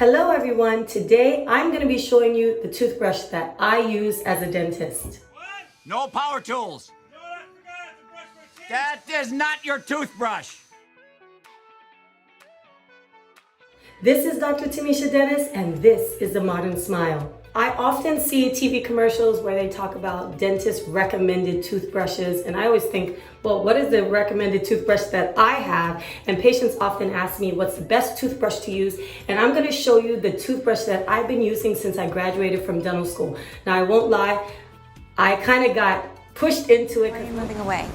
Hello everyone, today I'm going to be showing you the toothbrush that I use as a dentist. No power tools. That is not your toothbrush. This is Dr. Tamisha Denis and this is The Modern Smile. I often see TV commercials where they talk about dentist recommended toothbrushes, and I always think, well, what is the recommended toothbrush that I have? And patients often ask me what's the best toothbrush to use, and I'm going to show you the toothbrush that I've been using since I graduated from dental school. Now I won't lie, I kind of got pushed into it. Why are you moving away?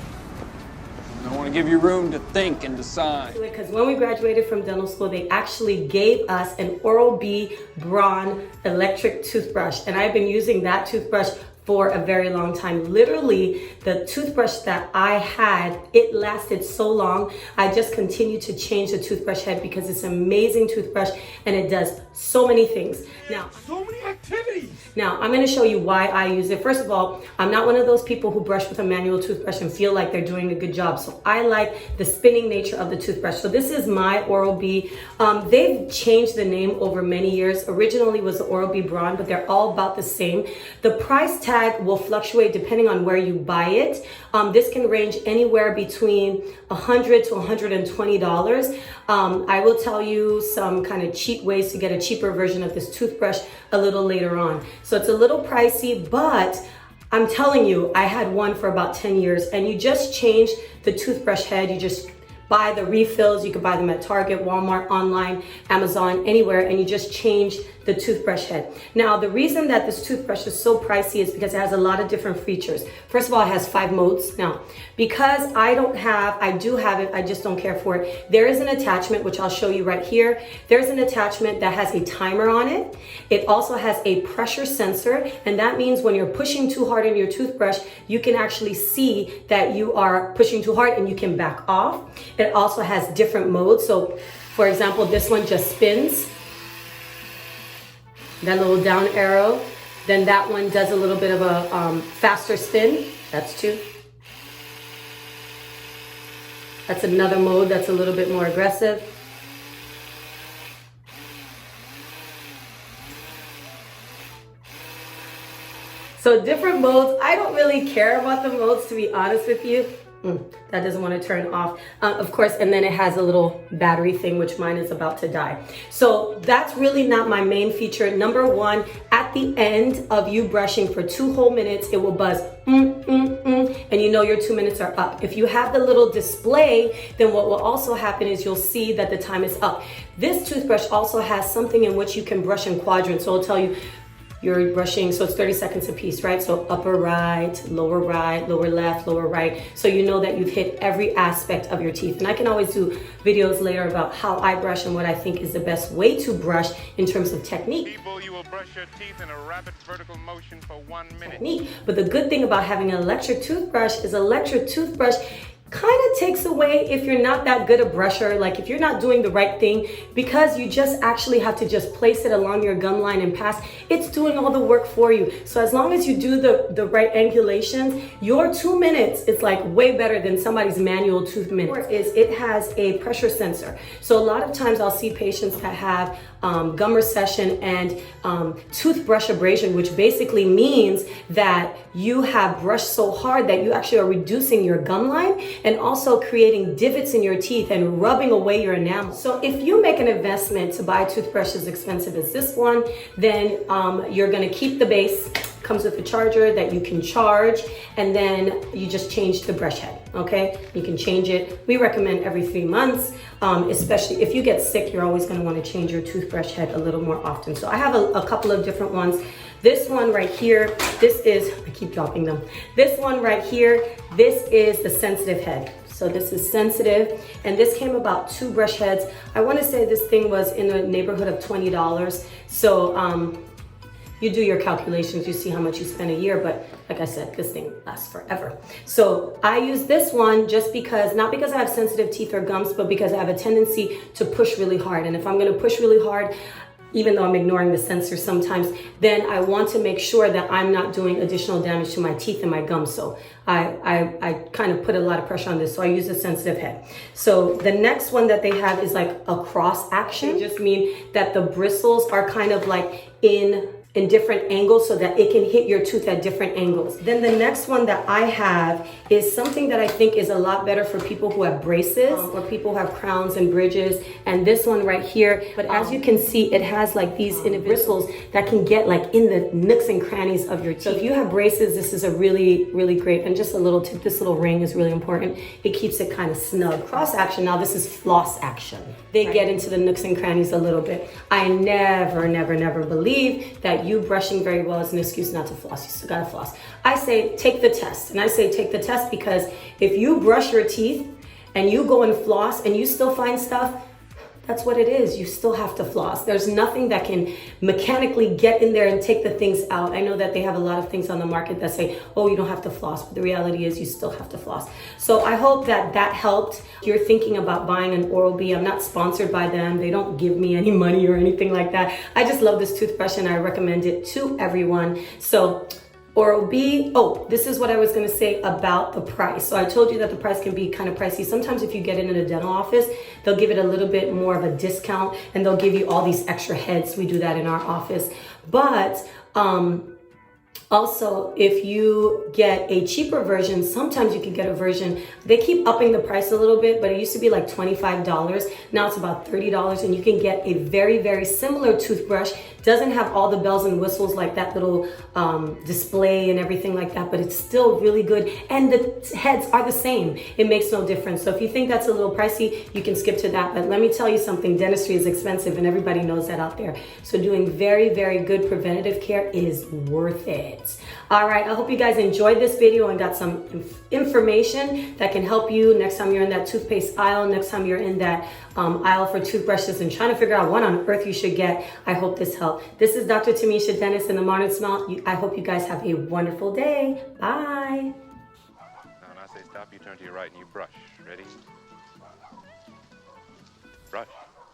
I want to give you room to think and decide. Because when we graduated from dental school, they actually gave us an Oral-B Braun electric toothbrush. And I've been using that toothbrush for a very long time. Literally, the toothbrush that I had, it lasted so long. I just continue to change the toothbrush head because it's an amazing toothbrush and it does so many things. Now, So many activities. Now, I'm going to show you why I use it. First of all, I'm not one of those people who brush with a manual toothbrush and feel like they're doing a good job. So I like the spinning nature of the toothbrush. So this is my Oral-B. They've changed the name over many years. Originally was the Oral-B Braun, but they're all about the same. The price tag will fluctuate depending on where you buy it. This can range anywhere between $100 to $120. I will tell you some kind of cheap ways to get a cheaper version of this toothbrush a little later on. So it's a little pricey, but I'm telling you, I had one for about 10 years, and you just change the toothbrush head. You just buy the refills. You can buy them at Target, Walmart, online, Amazon, anywhere, and you just change the toothbrush head. Now, the reason that this toothbrush is so pricey is because it has a lot of different features. First of all, it has 5 modes. Now, because I do have it, I just don't care for it. There is an attachment, which I'll show you right here. There's an attachment that has a timer on it. It also has a pressure sensor, and that means when you're pushing too hard in your toothbrush, you can actually see that you are pushing too hard and you can back off. It also has different modes. So, for example, this one just spins. That little down arrow. Then that one does a little bit of a faster spin. That's 2. That's another mode that's a little bit more aggressive. So different modes. I don't really care about the modes, to be honest with you. That doesn't want to turn off, of course, and then it has a little battery thing, which mine is about to die. So that's really not my main feature. Number one, at the end of you brushing for 2 whole minutes, it will buzz, and you know your 2 minutes are up. If you have the little display, then what will also happen is you'll see that the time is up. This toothbrush also has something in which you can brush in quadrants. So it'll tell you, you're brushing, so it's 30 seconds a piece, right? So upper right, lower left, lower right. So you know that you've hit every aspect of your teeth. And I can always do videos later about how I brush and what I think is the best way to brush in terms of technique. People, you will brush your teeth in a rapid vertical motion for 1 minute. But the good thing about having an electric toothbrush is electric toothbrush kind of takes away if you're not that good a brusher, like if you're not doing the right thing, because you just actually have to just place it along your gum line and pass. It's doing all the work for you. So as long as you do the right angulations, your 2 minutes is like way better than somebody's manual tooth minutes. It has a pressure sensor. So a lot of times I'll see patients that have gum recession and toothbrush abrasion, which basically means that you have brushed so hard that you actually are reducing your gum line and also creating divots in your teeth and rubbing away your enamel. So if you make an investment to buy a toothbrush as expensive as this one, then you're gonna keep the base. Comes with a charger that you can charge, and then you just change the brush head, okay? You can change it. We recommend every 3 months, especially if you get sick, you're always gonna wanna change your toothbrush head a little more often. So I have a couple of different ones. This one right here, this is, I keep dropping them. This one right here, this is the sensitive head. So this is sensitive, and this came about 2 brush heads. I wanna say this thing was in the neighborhood of $20. So, you do your calculations, you see how much you spend a year, but like I said, this thing lasts forever. So I use this one just because, not because I have sensitive teeth or gums, but because I have a tendency to push really hard. And if I'm gonna push really hard, even though I'm ignoring the sensor sometimes, then I want to make sure that I'm not doing additional damage to my teeth and my gums. So I kind of put a lot of pressure on this. So I use a sensitive head. So the next one that they have is like a cross action. It just mean that the bristles are kind of like in different angles so that it can hit your tooth at different angles. Then the next one that I have is something that I think is a lot better for people who have braces or people who have crowns and bridges. And this one right here, but as you can see, it has like these bristles that can get like in the nooks and crannies of your teeth. So if you have braces, this is a really, really great, and just a little tip, this little ring is really important. It keeps it kind of snug. Cross action, now this is floss action. They get into the nooks and crannies a little bit. I never, never, never believe that you brushing very well is an excuse not to floss. You still gotta floss. I say take the test, and I say take the test because if you brush your teeth and you go and floss and you still find stuff, that's what it is. You still have to floss. There's nothing that can mechanically get in there and take the things out. I know that they have a lot of things on the market that say, oh, you don't have to floss, but the reality is you still have to floss. So I hope that that helped. If you're thinking about buying an Oral-B, I'm not sponsored by them. They don't give me any money or anything like that. I just love this toothbrush and I recommend it to everyone. So Oral-B, oh, this is what I was gonna say about the price. So I told you that the price can be kind of pricey. Sometimes if you get it in a dental office, they'll give it a little bit more of a discount and they'll give you all these extra heads. We do that in our office. But also, if you get a cheaper version, sometimes you can get a version. They keep upping the price a little bit, but it used to be like $25. Now it's about $30, and you can get a very, very similar toothbrush. Doesn't have all the bells and whistles like that little display and everything like that, but it's still really good. And the heads are the same. It makes no difference. So if you think that's a little pricey, you can skip to that. But let me tell you something, dentistry is expensive and everybody knows that out there. So doing very, very good preventative care is worth it. All right, I hope you guys enjoyed this video and got some information that can help you next time you're in that toothpaste aisle, next time you're in that aisle for toothbrushes and trying to figure out what on earth you should get. I hope this helped. This is Dr. Tamisha Denis in the Modern Smile. I hope you guys have a wonderful day. Bye. Now, when I say stop, you turn to your right and you brush. Ready? Brush.